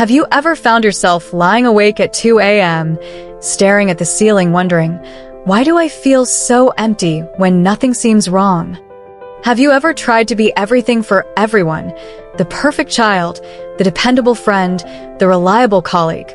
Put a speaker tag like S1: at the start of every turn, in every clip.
S1: Have you ever found yourself lying awake at 2 a.m., staring at the ceiling wondering, why do I feel so empty when nothing seems wrong? Have you ever tried to be everything for everyone, the perfect child, the dependable friend, the reliable colleague,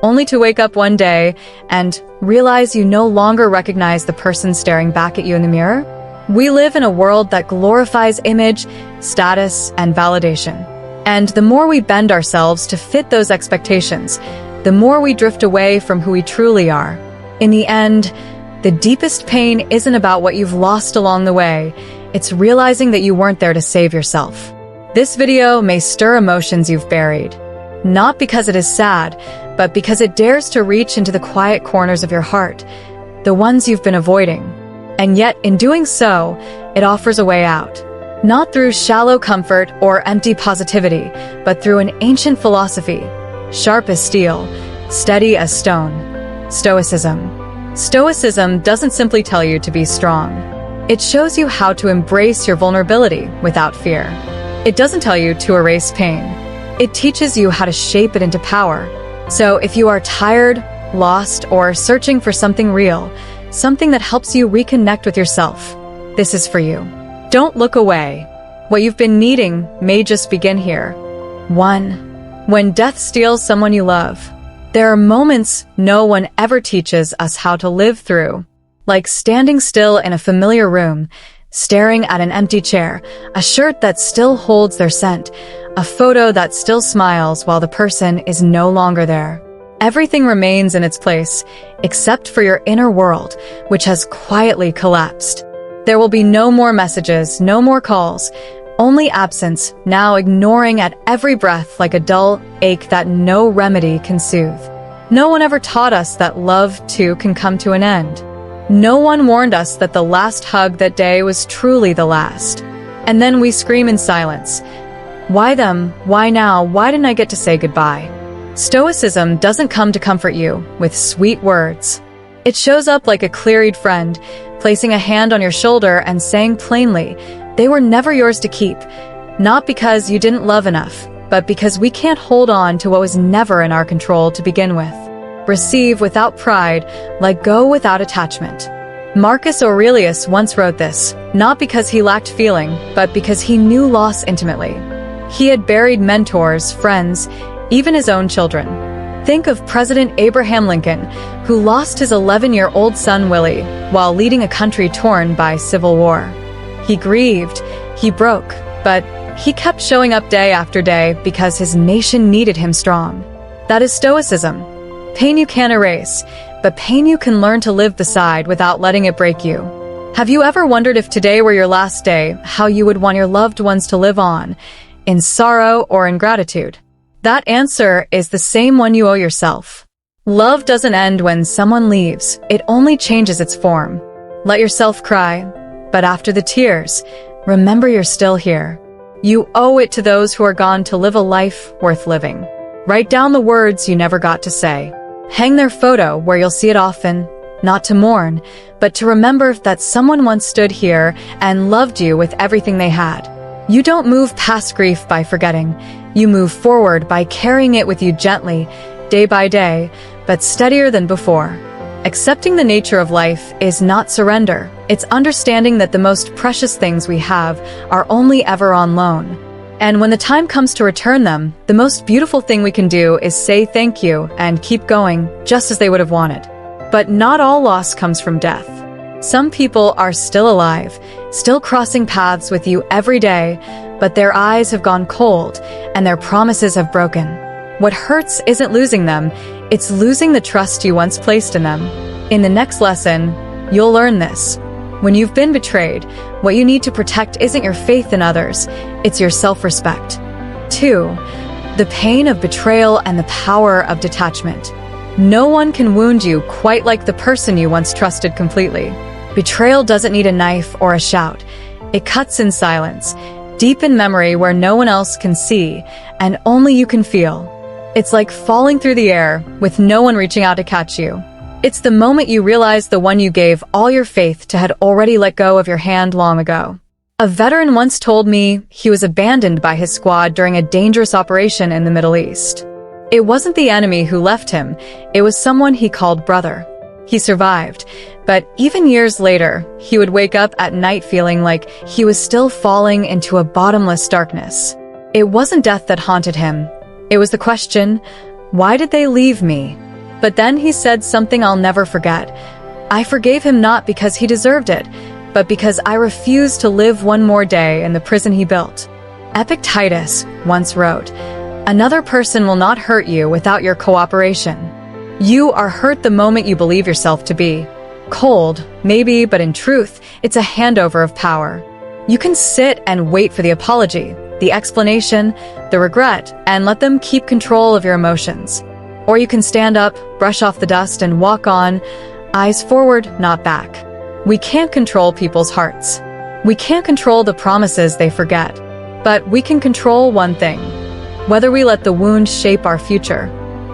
S1: only to wake up one day and realize you no longer recognize the person staring back at you in the mirror? We live in a world that glorifies image, status, and validation. And the more we bend ourselves to fit those expectations, the more we drift away from who we truly are. In the end, the deepest pain isn't about what you've lost along the way. It's realizing that you weren't there to save yourself. This video may stir emotions you've buried, not because it is sad, but because it dares to reach into the quiet corners of your heart, the ones you've been avoiding. And yet, in doing so, it offers a way out. Not through shallow comfort or empty positivity, but through an ancient philosophy, sharp as steel, steady as stone. Stoicism. Stoicism doesn't simply tell you to be strong. It shows you how to embrace your vulnerability without fear. It doesn't tell you to erase pain. It teaches you how to shape it into power. So if you are tired, lost, or searching for something real, something that helps you reconnect with yourself, this is for you. Don't look away. What you've been needing may just begin here. 1. When death steals someone you love. There are moments no one ever teaches us how to live through, like standing still in a familiar room, staring at an empty chair, a shirt that still holds their scent, a photo that still smiles while the person is no longer there. Everything remains in its place, except for your inner world, which has quietly collapsed. There will be no more messages, no more calls, only absence, now ignoring at every breath like a dull ache that no remedy can soothe. No one ever taught us that love, too, can come to an end. No one warned us that the last hug that day was truly the last. And then we scream in silence. Why them? Why now? Why didn't I get to say goodbye? Stoicism doesn't come to comfort you with sweet words. It shows up like a clear-eyed friend, placing a hand on your shoulder and saying plainly, they were never yours to keep, not because you didn't love enough, but because we can't hold on to what was never in our control to begin with. Receive without pride, let go without attachment. Marcus Aurelius once wrote this, not because he lacked feeling, but because he knew loss intimately. He had buried mentors, friends, even his own children. Think of President Abraham Lincoln, who lost his 11-year-old son Willie while leading a country torn by civil war. He grieved, he broke, but he kept showing up day after day because his nation needed him strong. That is Stoicism. Pain you can't erase, but pain you can learn to live beside without letting it break you. Have you ever wondered if today were your last day, how you would want your loved ones to live on, in sorrow or in gratitude? That answer is the same one you owe yourself. Love doesn't end when someone leaves, it only changes its form. Let yourself cry, but after the tears, remember you're still here. You owe it to those who are gone to live a life worth living. Write down the words you never got to say. Hang their photo where you'll see it often, not to mourn, but to remember that someone once stood here and loved you with everything they had. You don't move past grief by forgetting. You move forward by carrying it with you gently, day by day, but steadier than before. Accepting the nature of life is not surrender. It's understanding that the most precious things we have are only ever on loan. And when the time comes to return them, the most beautiful thing we can do is say thank you and keep going, just as they would have wanted. But not all loss comes from death. Some people are still alive, still crossing paths with you every day, but their eyes have gone cold and their promises have broken. What hurts isn't losing them, it's losing the trust you once placed in them. In the next lesson, you'll learn this. When you've been betrayed, what you need to protect isn't your faith in others, it's your self-respect. 2. The pain of betrayal and the power of detachment. No one can wound you quite like the person you once trusted completely. Betrayal doesn't need a knife or a shout. It cuts in silence, deep in memory where no one else can see, and only you can feel. It's like falling through the air with no one reaching out to catch you. It's the moment you realize the one you gave all your faith to had already let go of your hand long ago. A veteran once told me he was abandoned by his squad during a dangerous operation in the Middle East. It wasn't the enemy who left him, it was someone he called brother. He survived, but even years later, he would wake up at night feeling like he was still falling into a bottomless darkness. It wasn't death that haunted him. It was the question, why did they leave me? But then he said something I'll never forget. I forgave him not because he deserved it, but because I refused to live one more day in the prison he built. Epictetus once wrote, "Another person will not hurt you without your cooperation. You are hurt the moment you believe yourself to be. Cold, maybe, but in truth, it's a handover of power. You can sit and wait for the apology, the explanation, the regret, and let them keep control of your emotions. Or you can stand up, brush off the dust, and walk on, eyes forward, not back. We can't control people's hearts. We can't control the promises they forget. But we can control one thing, whether we let the wound shape our future.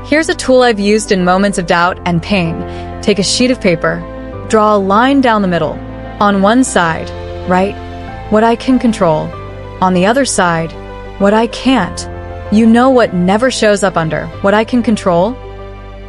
S1: Here's a tool I've used in moments of doubt and pain. Take a sheet of paper, draw a line down the middle. On one side, write what I can control. On the other side, what I can't. You know what never shows up under what I can control?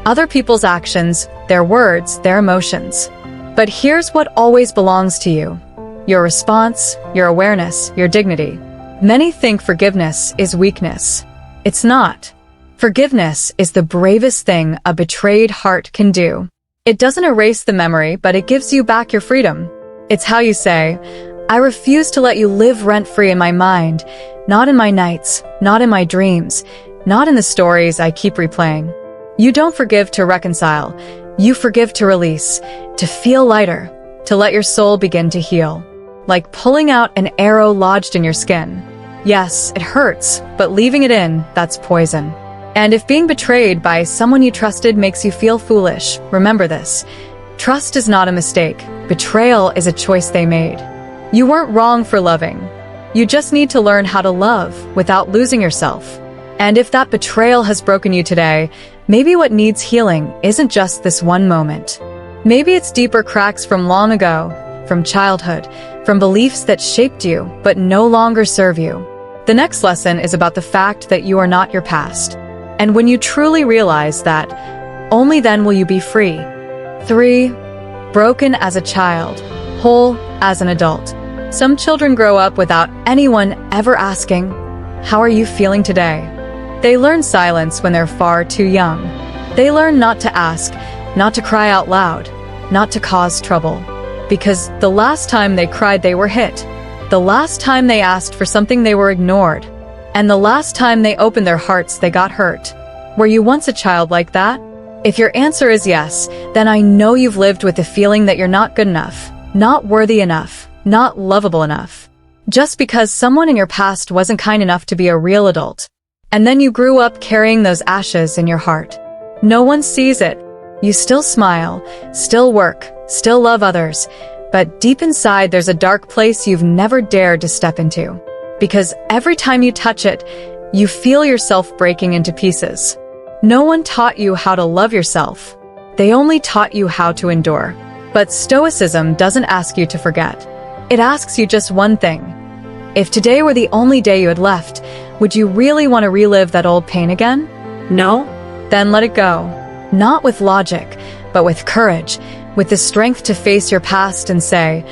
S1: Other people's actions, their words, their emotions. But here's what always belongs to you. Your response, your awareness, your dignity. Many think forgiveness is weakness. It's not. Forgiveness is the bravest thing a betrayed heart can do. It doesn't erase the memory, but it gives you back your freedom. It's how you say, I refuse to let you live rent-free in my mind, not in my nights, not in my dreams, not in the stories I keep replaying. You don't forgive to reconcile. You forgive to release, to feel lighter, to let your soul begin to heal. Like pulling out an arrow lodged in your skin. Yes, it hurts, but leaving it in, that's poison. And if being betrayed by someone you trusted makes you feel foolish, remember this. Trust is not a mistake. Betrayal is a choice they made. You weren't wrong for loving. You just need to learn how to love without losing yourself. And if that betrayal has broken you today, maybe what needs healing isn't just this one moment. Maybe it's deeper cracks from long ago, from childhood, from beliefs that shaped you but no longer serve you. The next lesson is about the fact that you are not your past. And when you truly realize that, only then will you be free. 3. Broken as a child, whole as an adult. Some children grow up without anyone ever asking, how are you feeling today? They learn silence when they're far too young. They learn not to ask, not to cry out loud, not to cause trouble. Because the last time they cried they were hit. The last time they asked for something they were ignored. And the last time they opened their hearts they got hurt. Were you once a child like that? If your answer is yes, then I know you've lived with the feeling that you're not good enough, not worthy enough, not lovable enough. Just because someone in your past wasn't kind enough to be a real adult. And then you grew up carrying those ashes in your heart. No one sees it. You still smile, still work, still love others, but deep inside there's a dark place you've never dared to step into. Because every time you touch it, you feel yourself breaking into pieces. No one taught you how to love yourself. They only taught you how to endure. But Stoicism doesn't ask you to forget. It asks you just one thing. If today were the only day you had left, would you really want to relive that old pain again?
S2: No?
S1: Then let it go. Not with logic, but with courage, with the strength to face your past and say,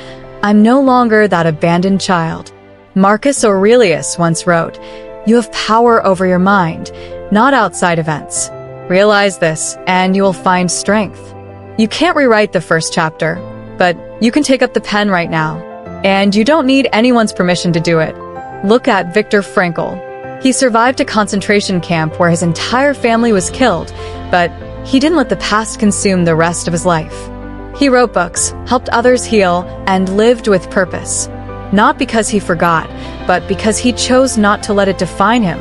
S1: I'm no longer that abandoned child. Marcus Aurelius once wrote, you have power over your mind, not outside events. Realize this, and you will find strength. You can't rewrite the first chapter, but you can take up the pen right now. And you don't need anyone's permission to do it. Look at Viktor Frankl. He survived a concentration camp where his entire family was killed, but he didn't let the past consume the rest of his life. He wrote books, helped others heal, and lived with purpose. Not because he forgot, but because he chose not to let it define him.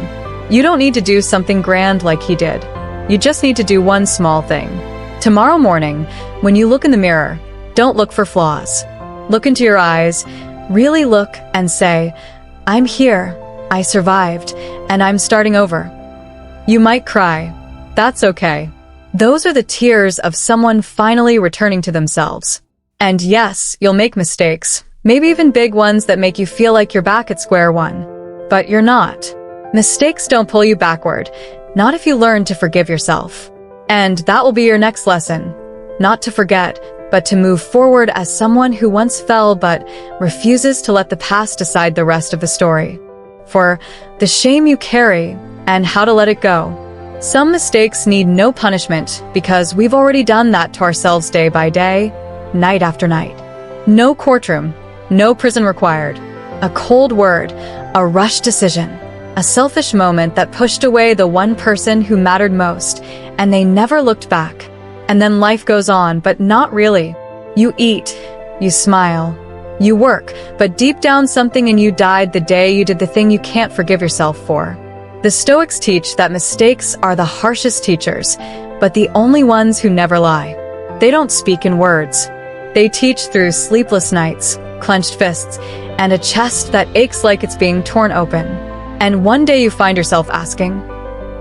S1: You don't need to do something grand like he did. You just need to do one small thing. Tomorrow morning, when you look in the mirror, don't look for flaws. Look into your eyes, really look and say, I'm here, I survived, and I'm starting over. You might cry. That's okay. Those are the tears of someone finally returning to themselves. And yes, you'll make mistakes, maybe even big ones that make you feel like you're back at square one. But you're not. Mistakes don't pull you backward. not if you learn to forgive yourself. And that will be your next lesson. Not to forget, but to move forward as someone who once fell but refuses to let the past decide the rest of the story. For the shame you carry and how to let it go. Some mistakes need no punishment because we've already done that to ourselves day by day, night after night. No courtroom, no prison required. A cold word, a rushed decision, a selfish moment that pushed away the one person who mattered most, and they never looked back. And then life goes on, but not really. You eat, you smile, you work, but deep down something in you died the day you did the thing you can't forgive yourself for. The Stoics teach that mistakes are the harshest teachers, but the only ones who never lie. They don't speak in words. They teach through sleepless nights, clenched fists, and a chest that aches like it's being torn open. And one day you find yourself asking,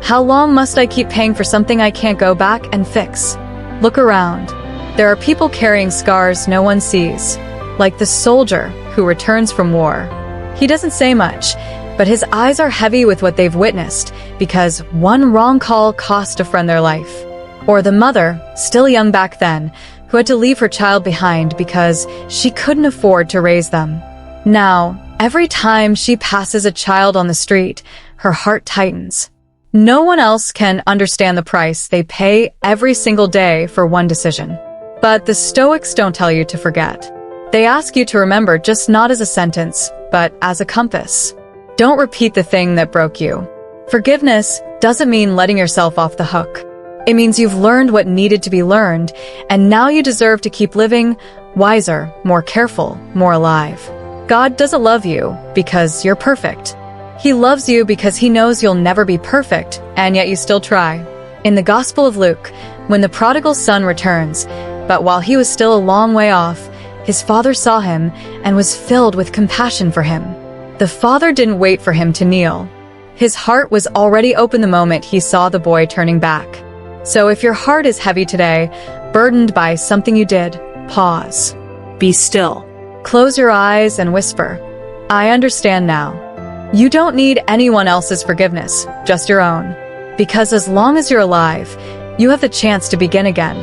S1: how long must I keep paying for something I can't go back and fix? Look around. There are people carrying scars no one sees, like the soldier who returns from war. He doesn't say much, but his eyes are heavy with what they've witnessed because one wrong call cost a friend their life. Or the mother, still young back then, who had to leave her child behind because she couldn't afford to raise them. Now, every time she passes a child on the street, her heart tightens. No one else can understand the price they pay every single day for one decision. But the Stoics don't tell you to forget. They ask you to remember, just not as a sentence, but as a compass. Don't repeat the thing that broke you. Forgiveness doesn't mean letting yourself off the hook. It means you've learned what needed to be learned, and now you deserve to keep living wiser, more careful, more alive. God doesn't love you because you're perfect. He loves you because he knows you'll never be perfect, and yet you still try. In the Gospel of Luke, when the prodigal son returns, but while he was still a long way off, his father saw him and was filled with compassion for him. The father didn't wait for him to kneel. His heart was already open the moment he saw the boy turning back. So if your heart is heavy today, burdened by something you did, pause. Be still. Close your eyes and whisper, I understand now. You don't need anyone else's forgiveness, just your own. Because as long as you're alive, you have the chance to begin again.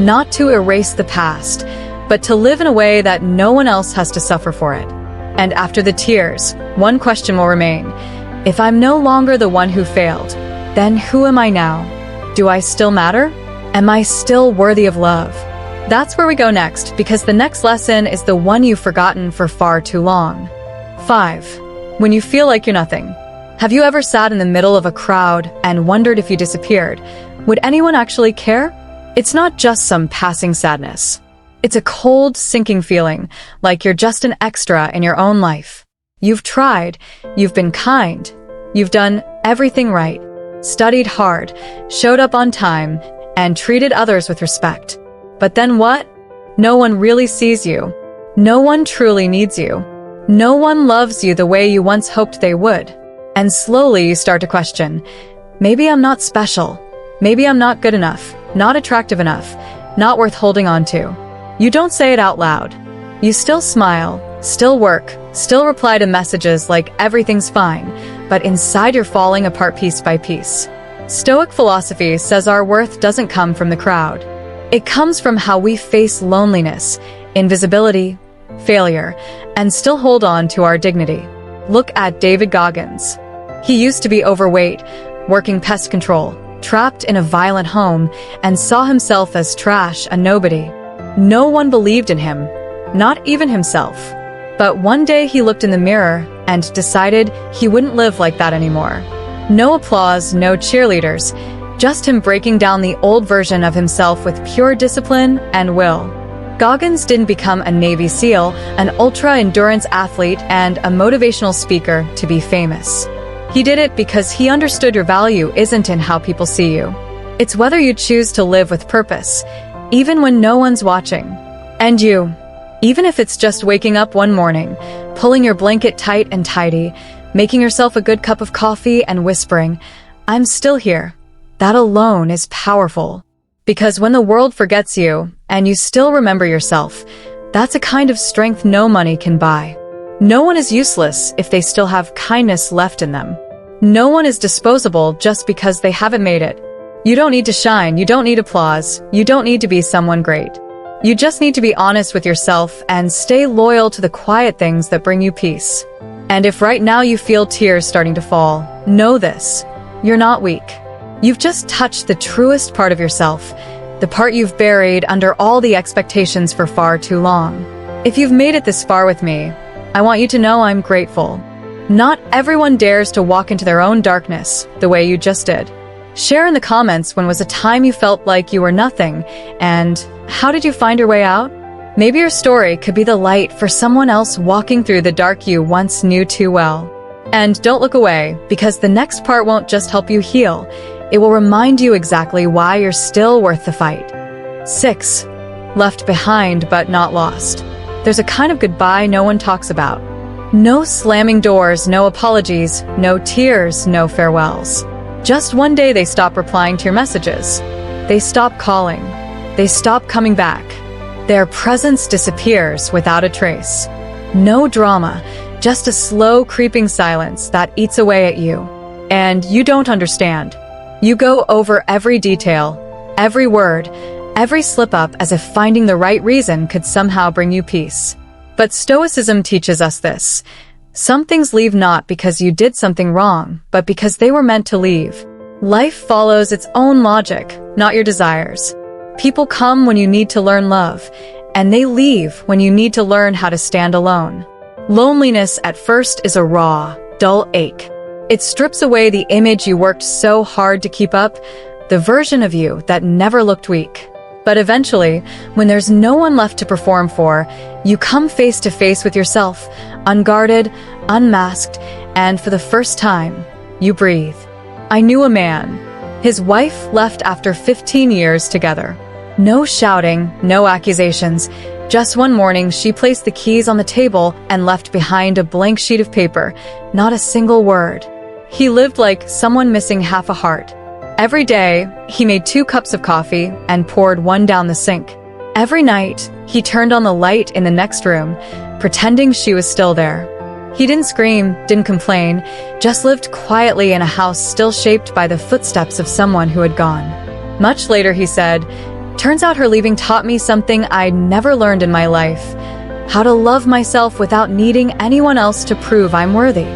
S1: Not to erase the past, but to live in a way that no one else has to suffer for it. And after the tears, one question will remain. If I'm no longer the one who failed, then who am I now? Do I still matter? Am I still worthy of love? That's where we go next, because the next lesson is the one you've forgotten for far too long. 5. When you feel like you're nothing. Have you ever sat in the middle of a crowd and wondered if you disappeared, would anyone actually care? It's not just some passing sadness. It's a cold, sinking feeling, like you're just an extra in your own life. You've tried, you've been kind, you've done everything right, studied hard, showed up on time, and treated others with respect. But then what? No one really sees you. No one truly needs you. No one loves you the way you once hoped they would. And slowly you start to question, maybe I'm not special. Maybe I'm not good enough, not attractive enough, not worth holding on to. You don't say it out loud. You still smile, still work, still reply to messages like everything's fine, but inside you're falling apart piece by piece. Stoic philosophy says our worth doesn't come from the crowd. It comes from how we face loneliness, invisibility, failure, and still hold on to our dignity. Look at David Goggins. He used to be overweight, working pest control, trapped in a violent home, and saw himself as trash, a nobody. No one believed in him, not even himself. But one day he looked in the mirror and decided he wouldn't live like that anymore. No applause, no cheerleaders, just him breaking down the old version of himself with pure discipline and will. Goggins didn't become a Navy SEAL, an ultra-endurance athlete, and a motivational speaker to be famous. He did it because he understood your value isn't in how people see you. It's whether you choose to live with purpose, even when no one's watching. And you, even if it's just waking up one morning, pulling your blanket tight and tidy, making yourself a good cup of coffee and whispering, I'm still here. That alone is powerful. Because when the world forgets you, and you still remember yourself, that's a kind of strength no money can buy. No one is useless if they still have kindness left in them. No one is disposable just because they haven't made it. You don't need to shine, you don't need applause, you don't need to be someone great. You just need to be honest with yourself and stay loyal to the quiet things that bring you peace. And if right now you feel tears starting to fall, know this: you're not weak. You've just touched the truest part of yourself, the part you've buried under all the expectations for far too long. If you've made it this far with me, I want you to know I'm grateful. Not everyone dares to walk into their own darkness the way you just did. Share in the comments when was a time you felt like you were nothing, and how did you find your way out? Maybe your story could be the light for someone else walking through the dark you once knew too well. And don't look away, because the next part won't just help you heal, it will remind you exactly why you're still worth the fight. 6. Left behind but not lost. There's a kind of goodbye no one talks about. No slamming doors, no apologies, no tears, no farewells. Just one day they stop replying to your messages. They stop calling. They stop coming back. Their presence disappears without a trace. No drama, just a slow creeping silence that eats away at you. And you don't understand. You go over every detail, every word, every slip-up as if finding the right reason could somehow bring you peace. But Stoicism teaches us this. Some things leave not because you did something wrong, but because they were meant to leave. Life follows its own logic, not your desires. People come when you need to learn love, and they leave when you need to learn how to stand alone. Loneliness at first is a raw, dull ache. It strips away the image you worked so hard to keep up, the version of you that never looked weak. But eventually, when there's no one left to perform for, you come face to face with yourself, unguarded, unmasked, and for the first time, you breathe. I knew a man. His wife left after 15 years together. No shouting, no accusations. Just one morning, she placed the keys on the table and left behind a blank sheet of paper, not a single word. He lived like someone missing half a heart. Every day, he made 2 cups of coffee and poured one down the sink. Every night, he turned on the light in the next room, pretending she was still there. He didn't scream, didn't complain, just lived quietly in a house still shaped by the footsteps of someone who had gone. Much later, he said, "Turns out her leaving taught me something I'd never learned in my life. How to love myself without needing anyone else to prove I'm worthy."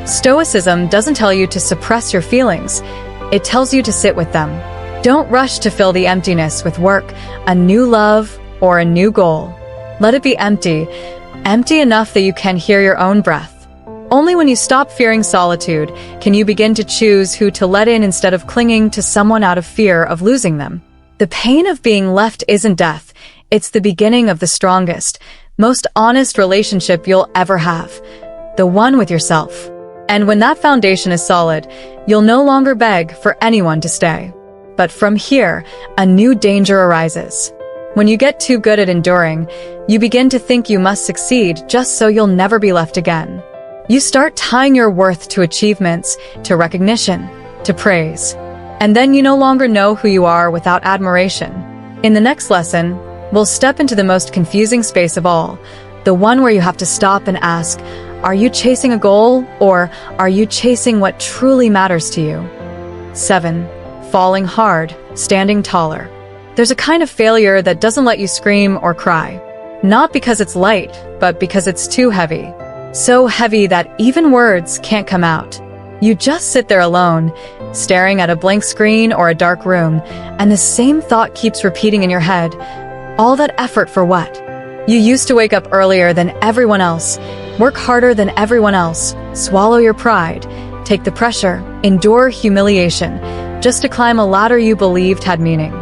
S1: Stoicism doesn't tell you to suppress your feelings. It tells you to sit with them. Don't rush to fill the emptiness with work, a new love, or a new goal. Let it be empty, empty enough that you can hear your own breath. Only when you stop fearing solitude can you begin to choose who to let in instead of clinging to someone out of fear of losing them. The pain of being left isn't death. It's the beginning of the strongest, most honest relationship you'll ever have. The one with yourself. And when that foundation is solid, you'll no longer beg for anyone to stay. But from here, a new danger arises. When you get too good at enduring, you begin to think you must succeed just so you'll never be left again. You start tying your worth to achievements, to recognition, to praise. And then you no longer know who you are without admiration. In the next lesson, we'll step into the most confusing space of all, the one where you have to stop and ask, are you chasing a goal, or are you chasing what truly matters to you? 7. Falling hard, standing taller. There's a kind of failure that doesn't let you scream or cry. Not because it's light, but because it's too heavy. So heavy that even words can't come out. You just sit there alone, staring at a blank screen or a dark room, and the same thought keeps repeating in your head. All that effort for what? You used to wake up earlier than everyone else, work harder than everyone else, swallow your pride, take the pressure, endure humiliation, just to climb a ladder you believed had meaning.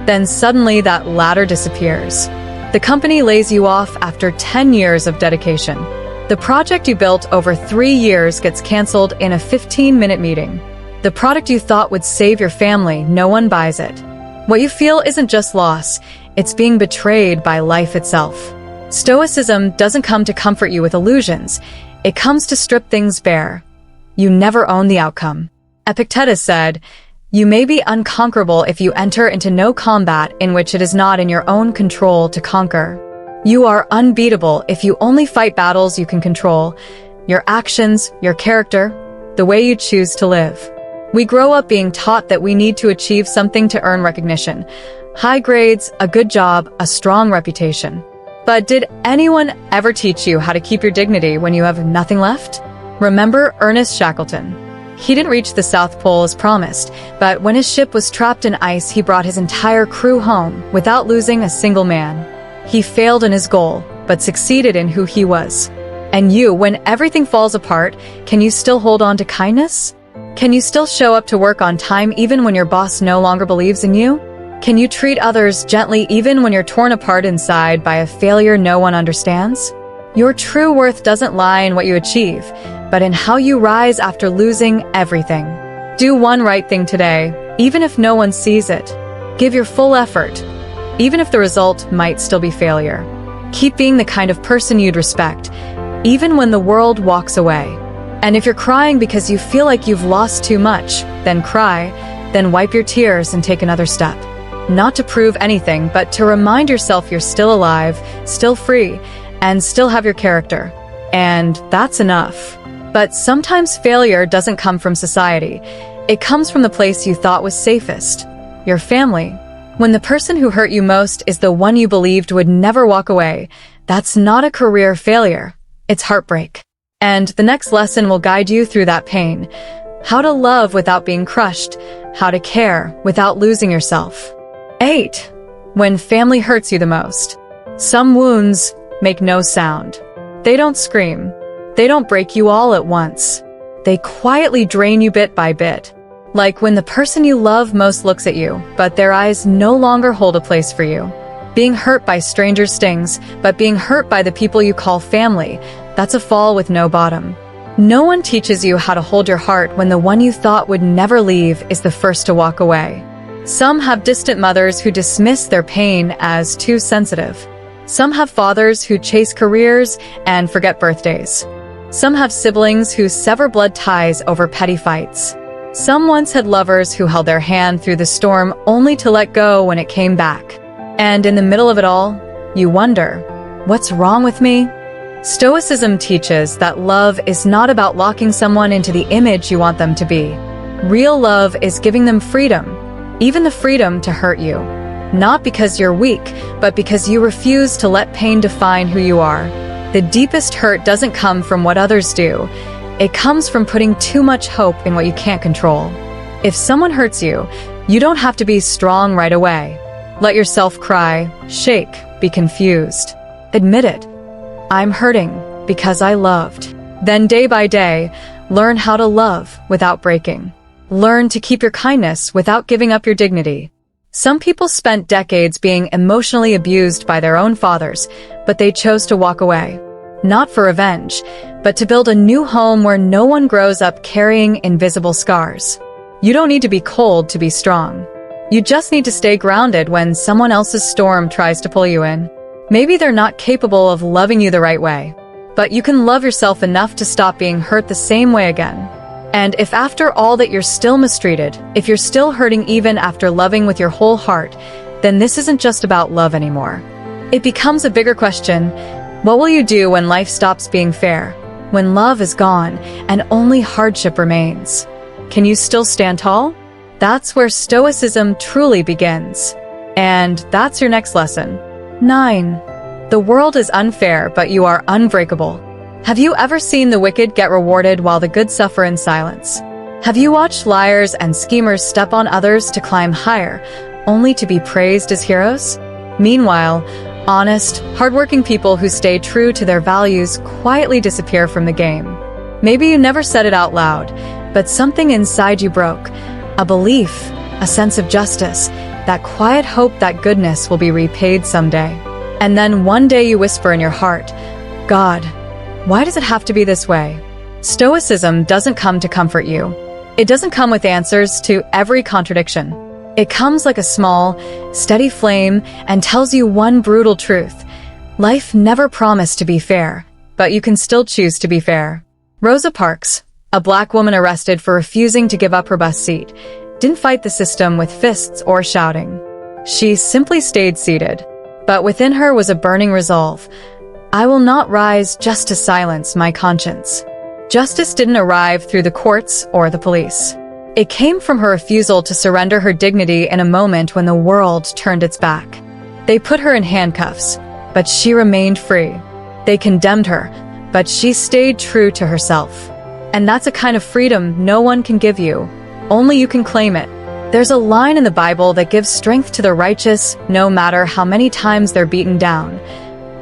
S1: Then suddenly that ladder disappears. The company lays you off after 10 years of dedication. The project you built over 3 years gets canceled in a 15-minute meeting. The product you thought would save your family, no one buys it. What you feel isn't just loss, it's being betrayed by life itself. Stoicism doesn't come to comfort you with illusions. It comes to strip things bare. You never own the outcome. Epictetus said, "You may be unconquerable if you enter into no combat in which it is not in your own control to conquer. You are unbeatable if you only fight battles you can control, your actions, your character, the way you choose to live. We grow up being taught that we need to achieve something to earn recognition. High grades, a good job, a strong reputation. But did anyone ever teach you how to keep your dignity when you have nothing left? Remember Ernest Shackleton? He didn't reach the South Pole as promised, but when his ship was trapped in ice, he brought his entire crew home without losing a single man. He failed in his goal, but succeeded in who he was. And you, when everything falls apart, can you still hold on to kindness? Can you still show up to work on time even when your boss no longer believes in you? Can you treat others gently even when you're torn apart inside by a failure no one understands? Your true worth doesn't lie in what you achieve, but in how you rise after losing everything. Do one right thing today, even if no one sees it. Give your full effort, even if the result might still be failure. Keep being the kind of person you'd respect, even when the world walks away. And if you're crying because you feel like you've lost too much, then cry, then wipe your tears and take another step. Not to prove anything, but to remind yourself you're still alive, still free, and still have your character. And that's enough. But sometimes failure doesn't come from society. It comes from the place you thought was safest, your family. When the person who hurt you most is the one you believed would never walk away, that's not a career failure. It's heartbreak. And the next lesson will guide you through that pain. How to love without being crushed. How to care without losing yourself. 8. When family hurts you the most. Some wounds make no sound. They don't scream. They don't break you all at once. They quietly drain you bit by bit. Like when the person you love most looks at you, but their eyes no longer hold a place for you. Being hurt by strangers stings, but being hurt by the people you call family, that's a fall with no bottom. No one teaches you how to hold your heart when the one you thought would never leave is the first to walk away. Some have distant mothers who dismiss their pain as too sensitive. Some have fathers who chase careers and forget birthdays. Some have siblings who sever blood ties over petty fights. Some once had lovers who held their hand through the storm only to let go when it came back. And in the middle of it all, you wonder, what's wrong with me? Stoicism teaches that love is not about locking someone into the image you want them to be. Real love is giving them freedom, even the freedom to hurt you. Not because you're weak, but because you refuse to let pain define who you are. The deepest hurt doesn't come from what others do. It comes from putting too much hope in what you can't control. If someone hurts you, you don't have to be strong right away. Let yourself cry, shake, be confused. Admit it. I'm hurting because I loved. Then day by day, learn how to love without breaking. Learn to keep your kindness without giving up your dignity. Some people spent decades being emotionally abused by their own fathers, but they chose to walk away. Not for revenge, but to build a new home where no one grows up carrying invisible scars. You don't need to be cold to be strong. You just need to stay grounded when someone else's storm tries to pull you in. Maybe they're not capable of loving you the right way, but you can love yourself enough to stop being hurt the same way again. And if after all that you're still mistreated, if you're still hurting even after loving with your whole heart, then this isn't just about love anymore. It becomes a bigger question. What will you do when life stops being fair? When love is gone and only hardship remains? Can you still stand tall? That's where Stoicism truly begins. And that's your next lesson. 9. The world is unfair, but you are unbreakable. Have you ever seen the wicked get rewarded while the good suffer in silence? Have you watched liars and schemers step on others to climb higher, only to be praised as heroes? Meanwhile, honest, hardworking people who stay true to their values quietly disappear from the game. Maybe you never said it out loud, but something inside you broke. A belief, a sense of justice, that quiet hope that goodness will be repaid someday. And then one day you whisper in your heart, God, why does it have to be this way? Stoicism doesn't come to comfort you. It doesn't come with answers to every contradiction. It comes like a small, steady flame and tells you one brutal truth. Life never promised to be fair, but you can still choose to be fair. Rosa Parks, a Black woman arrested for refusing to give up her bus seat, didn't fight the system with fists or shouting. She simply stayed seated. But within her was a burning resolve. I will not rise just to silence my conscience. Justice didn't arrive through the courts or the police. It came from her refusal to surrender her dignity in a moment when the world turned its back. They put her in handcuffs, but she remained free. They condemned her, but she stayed true to herself. And that's a kind of freedom no one can give you. Only you can claim it. There's a line in the Bible that gives strength to the righteous, no matter how many times they're beaten down.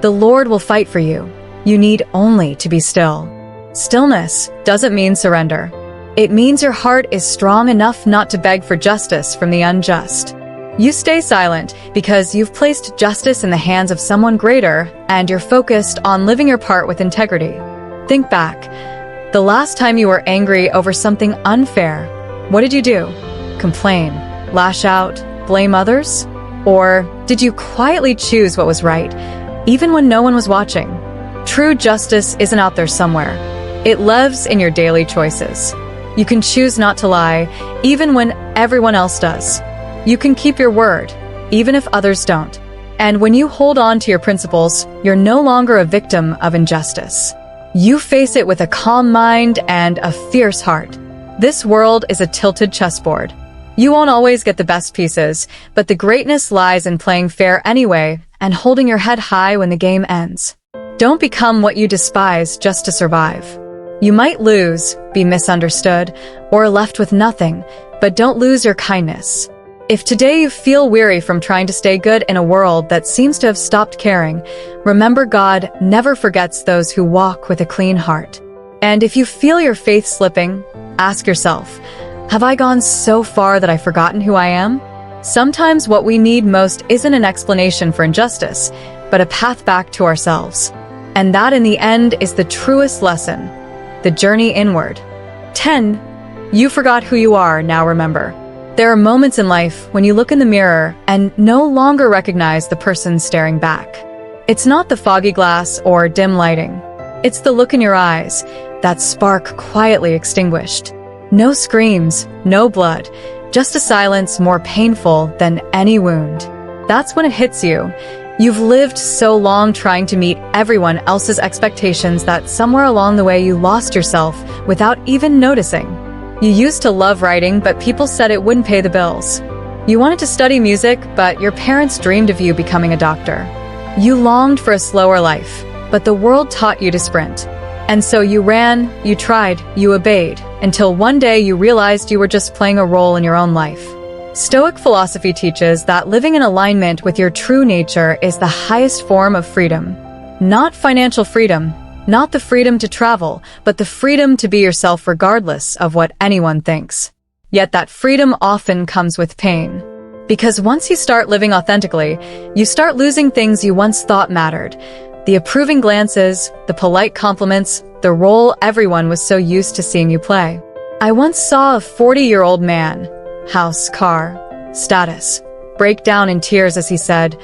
S1: The Lord will fight for you. You need only to be still. Stillness doesn't mean surrender. It means your heart is strong enough not to beg for justice from the unjust. You stay silent because you've placed justice in the hands of someone greater, and you're focused on living your part with integrity. Think back. The last time you were angry over something unfair, what did you do? Complain, lash out, blame others? Or did you quietly choose what was right, even when no one was watching? True justice isn't out there somewhere. It lives in your daily choices. You can choose not to lie, even when everyone else does. You can keep your word, even if others don't. And when you hold on to your principles, you're no longer a victim of injustice. You face it with a calm mind and a fierce heart. This world is a tilted chessboard. You won't always get the best pieces, but the greatness lies in playing fair anyway and holding your head high when the game ends. Don't become what you despise just to survive. You might lose, be misunderstood, or left with nothing, but don't lose your kindness. If today you feel weary from trying to stay good in a world that seems to have stopped caring, remember God never forgets those who walk with a clean heart. And if you feel your faith slipping, ask yourself, have I gone so far that I've forgotten who I am? Sometimes what we need most isn't an explanation for injustice, but a path back to ourselves. And that in the end is the truest lesson. The journey inward. 10. You forgot who you are, now remember. There are moments in life when you look in the mirror and no longer recognize the person staring back. It's not the foggy glass or dim lighting. It's the look in your eyes, that spark quietly extinguished. No screams, no blood, just a silence more painful than any wound. That's when it hits you. You've lived so long trying to meet everyone else's expectations that somewhere along the way you lost yourself without even noticing. You used to love writing, but people said it wouldn't pay the bills. You wanted to study music, but your parents dreamed of you becoming a doctor. You longed for a slower life, but the world taught you to sprint. And so you ran, you tried, you obeyed, until one day you realized you were just playing a role in your own life. Stoic philosophy teaches that living in alignment with your true nature is the highest form of freedom. Not financial freedom, not the freedom to travel, but the freedom to be yourself regardless of what anyone thinks. Yet that freedom often comes with pain. Because once you start living authentically, you start losing things you once thought mattered. The approving glances, the polite compliments, the role everyone was so used to seeing you play. I once saw a 40-year-old man, house, car, status, break down in tears as he said,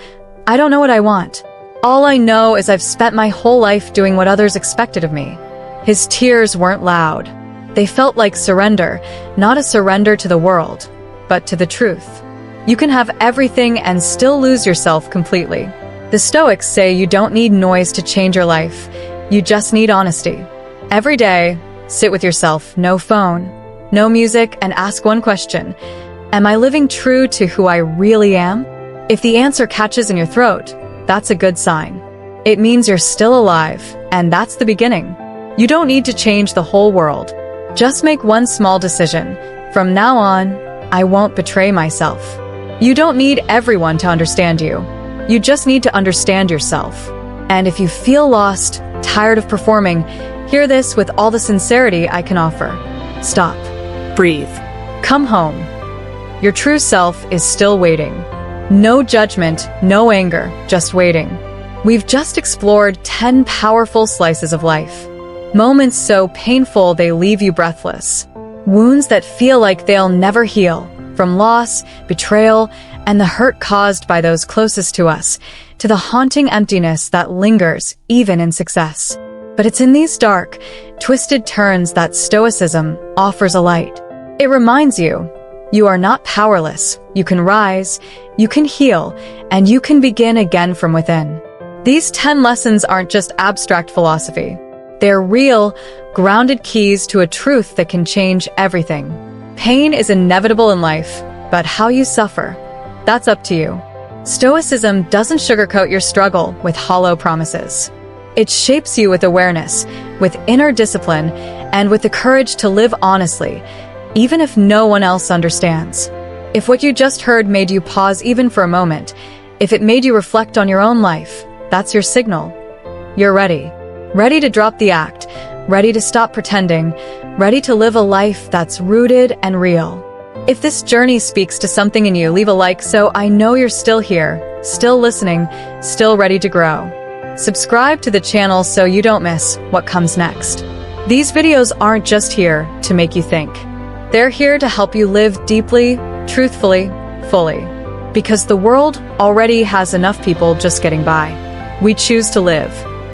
S1: "I don't know what I want. All I know is I've spent my whole life doing what others expected of me." His tears weren't loud. They felt like surrender, not a surrender to the world, but to the truth. You can have everything and still lose yourself completely. The Stoics say you don't need noise to change your life. You just need honesty. Every day, sit with yourself, no phone, no music, and ask one question. Am I living true to who I really am? If the answer catches in your throat, that's a good sign. It means you're still alive, and that's the beginning. You don't need to change the whole world. Just make one small decision. From now on, I won't betray myself. You don't need everyone to understand you. You just need to understand yourself. And if you feel lost, tired of performing, hear this with all the sincerity I can offer. Stop. Breathe. Come home. Your true self is still waiting. No judgment, no anger, just waiting. We've just explored 10 powerful slices of life. Moments so painful they leave you breathless. Wounds that feel like they'll never heal. From loss, betrayal, and the hurt caused by those closest to us, to the haunting emptiness that lingers even in success. But it's in these dark, twisted turns that Stoicism offers a light. It reminds you, you are not powerless. You can rise, you can heal, and you can begin again from within. These 10 lessons aren't just abstract philosophy. They're real, grounded keys to a truth that can change everything. Pain is inevitable in life, but how you suffer, that's up to you. Stoicism doesn't sugarcoat your struggle with hollow promises. It shapes you with awareness, with inner discipline, and with the courage to live honestly, even if no one else understands. If what you just heard made you pause even for a moment, if it made you reflect on your own life, that's your signal. You're ready. Ready to drop the act, ready to stop pretending, ready to live a life that's rooted and real. If this journey speaks to something in you, leave a like so I know you're still here, still listening, still ready to grow. Subscribe to the channel so you don't miss what comes next. These videos aren't just here to make you think. They're here to help you live deeply, truthfully, fully. Because the world already has enough people just getting by. We choose to live.